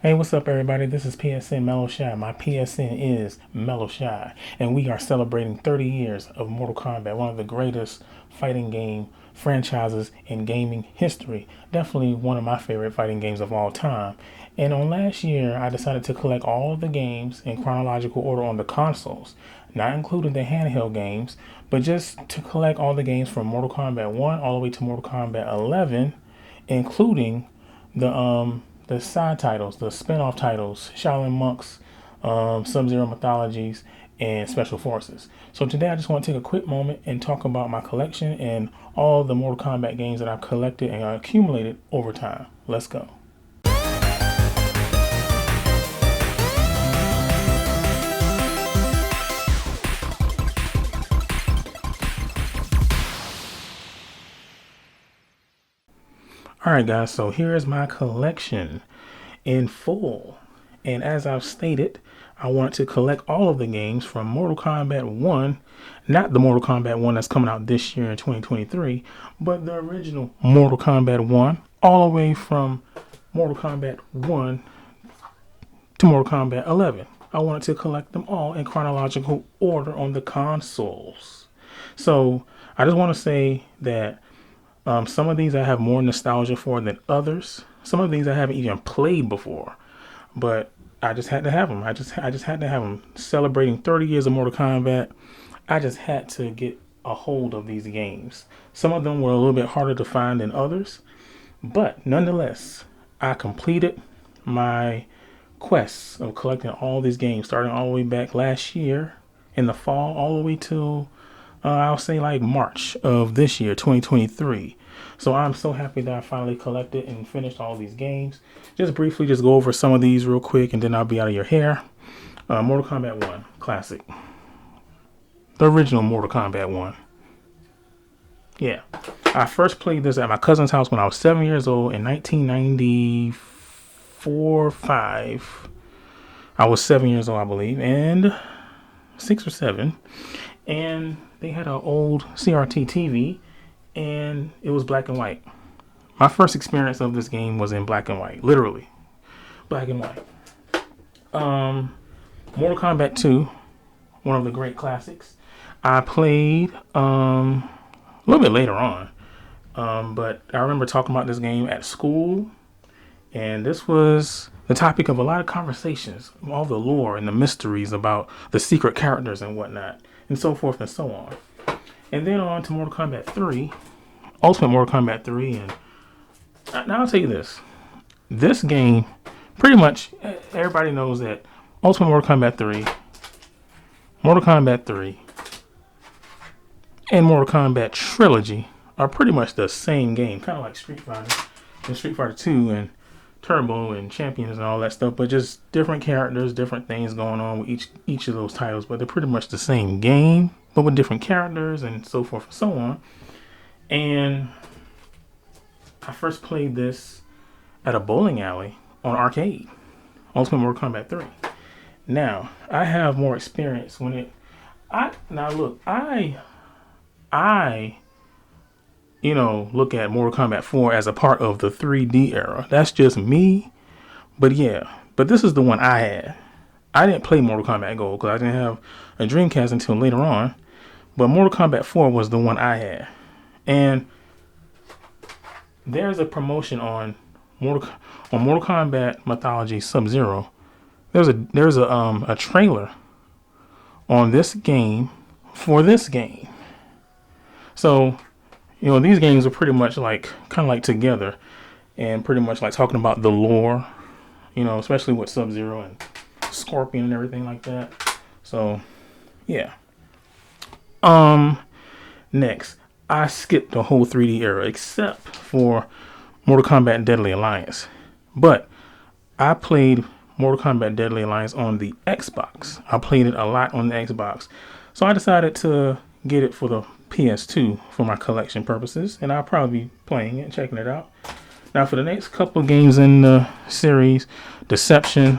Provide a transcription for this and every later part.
Hey, what's up, everybody? This is PSN Mellow Shy. My PSN is Mellow Shy, and we are celebrating 30 years of Mortal Kombat, one of the greatest fighting game franchises in gaming history. Definitely one of my favorite fighting games of all time. And on last year, I decided to collect all of the games in chronological order on the consoles, not including the handheld games, but just to collect all the games from Mortal Kombat 1 all the way to Mortal Kombat 11, including the side titles, the spin-off titles, Shaolin Monks, Sub-Zero Mythologies, and Special Forces. So today I just want to take a quick moment and talk about my collection and all the Mortal Kombat games that I've collected and accumulated over time. Let's go. Alright guys, so here is my collection in full. And as I've stated, I want to collect all of the games from Mortal Kombat 1, not the Mortal Kombat 1 that's coming out this year in 2023, but the original Mortal Kombat 1, all the way from Mortal Kombat 1 to Mortal Kombat 11. I wanted to collect them all in chronological order on the consoles. So I just want to say that some of these I have more nostalgia for than others. Some of these I haven't even played before, but I just had to have them. I just had to have them. Celebrating 30 years of Mortal Kombat, I just had to get a hold of these games. Some of them were a little bit harder to find than others, but nonetheless, I completed my quest of collecting all these games, starting all the way back last year in the fall, all the way till I'll say like March of this year, 2023. So I'm so happy that I finally collected and finished all these games. Just briefly, just go over some of these real quick and then I'll be out of your hair. Mortal Kombat 1, classic. The original Mortal Kombat 1. Yeah. I first played this at my cousin's house when I was 7 years old in 1994-5. I was 7 years old, I believe, and 6 or 7. And they had an old CRT TV, and it was black and white. My first experience of this game was in black and white, literally black and white. Mortal Kombat 2, one of the great classics. I played a little bit later on, but I remember talking about this game at school, and this was the topic of a lot of conversations, all the lore and the mysteries about the secret characters and whatnot, and so forth and so on. And then on to Mortal Kombat 3, Ultimate Mortal Kombat 3, and now I'll tell you this. This game, pretty much, everybody knows that Ultimate Mortal Kombat 3, Mortal Kombat 3, and Mortal Kombat Trilogy are pretty much the same game, kind of like Street Fighter and Street Fighter 2 and Turbo and Champions and all that stuff, but just different characters, different things going on with each of those titles, but they're pretty much the same game, but with different characters and so forth and so on. And I first played this at a bowling alley on arcade, Ultimate Mortal Kombat 3. Now, I have more experience when it, I look at Mortal Kombat 4 as a part of the 3D era. That's just me. But yeah, but this is the one I had. I didn't play Mortal Kombat Gold because I didn't have a Dreamcast until later on. But Mortal Kombat 4 was the one I had. And there's a promotion on Mortal Kombat Mythology Sub-Zero. There's a trailer on this game for this game. So, these games are pretty much kind of like together and pretty much like talking about the lore, especially with Sub-Zero and Scorpion and everything like that. So, yeah. Next, I skipped the whole 3D era except for Mortal Kombat Deadly Alliance. But I played Mortal Kombat Deadly Alliance on the Xbox. I played it a lot on the Xbox. So I decided to get it for the PS2 for my collection purposes, and I'll probably be playing it and checking it out. Now for the next couple of games in the series, Deception,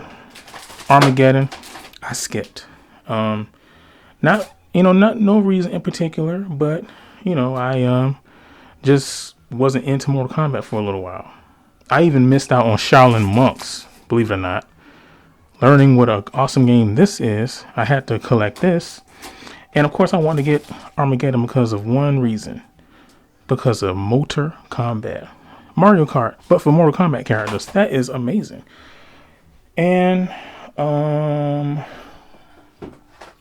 Armageddon, I skipped. Not no reason in particular, but I just wasn't into Mortal Kombat for a little while. I even missed out on Shaolin Monks believe it or not. Learning what an awesome game this is, I had to collect this. And of course, I wanted to get Armageddon because of one reason. Because of Motor Kombat. Mario Kart, but for Mortal Kombat characters. That is amazing. And,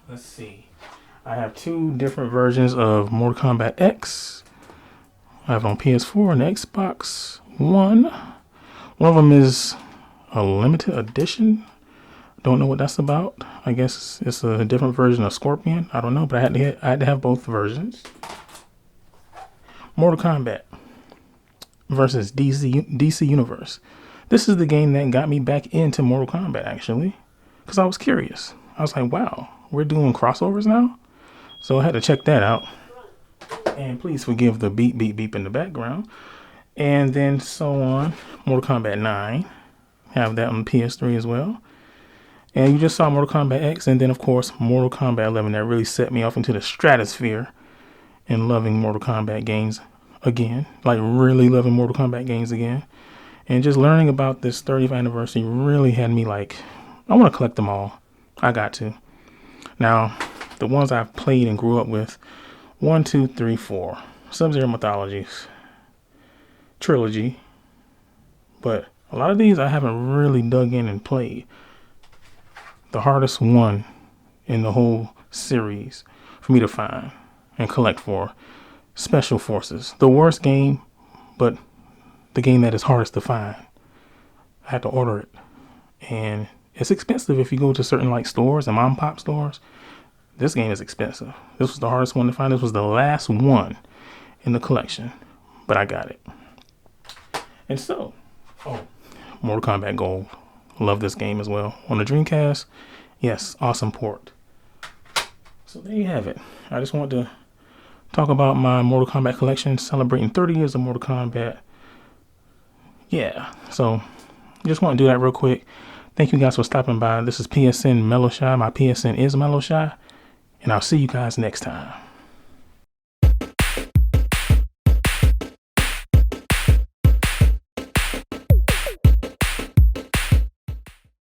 let's see. I have 2 different versions of Mortal Kombat X. I have it on PS4 and Xbox One. One of them is a limited edition. Don't know what that's about. I guess it's a different version of Scorpion. I don't know, but I had to have both versions. Mortal Kombat versus DC Universe. This is the game that got me back into Mortal Kombat, actually, because I was curious. I was like, wow, we're doing crossovers now? So I had to check that out. And please forgive the beep, beep, beep in the background. And then so on. Mortal Kombat 9. Have that on PS3 as well. And you just saw Mortal Kombat X, and then, of course, Mortal Kombat 11. That really set me off into the stratosphere and loving Mortal Kombat games again. Like, really loving Mortal Kombat games again. And just learning about this 30th anniversary really had me like, I want to collect them all. I got to. Now, the ones I've played and grew up with, 1, 2, 3, 4. Sub-Zero Mythologies. Trilogy. But a lot of these I haven't really dug in and played. The hardest one in the whole series for me to find and collect for, Special Forces. The worst game, but the game that is hardest to find. I had to order it. And it's expensive if you go to certain like stores and mom and pop stores. This game is expensive. This was the hardest one to find. This was the last one in the collection, but I got it. And so, Mortal Kombat Gold. Love this game as well. On the Dreamcast, yes, awesome port. So there you have it. I just want to talk about my Mortal Kombat collection, celebrating 30 years of Mortal Kombat. Yeah, so just want to do that real quick. Thank you guys for stopping by. This is PSN Mellow Shy. My PSN is Mellow Shy. And I'll see you guys next time.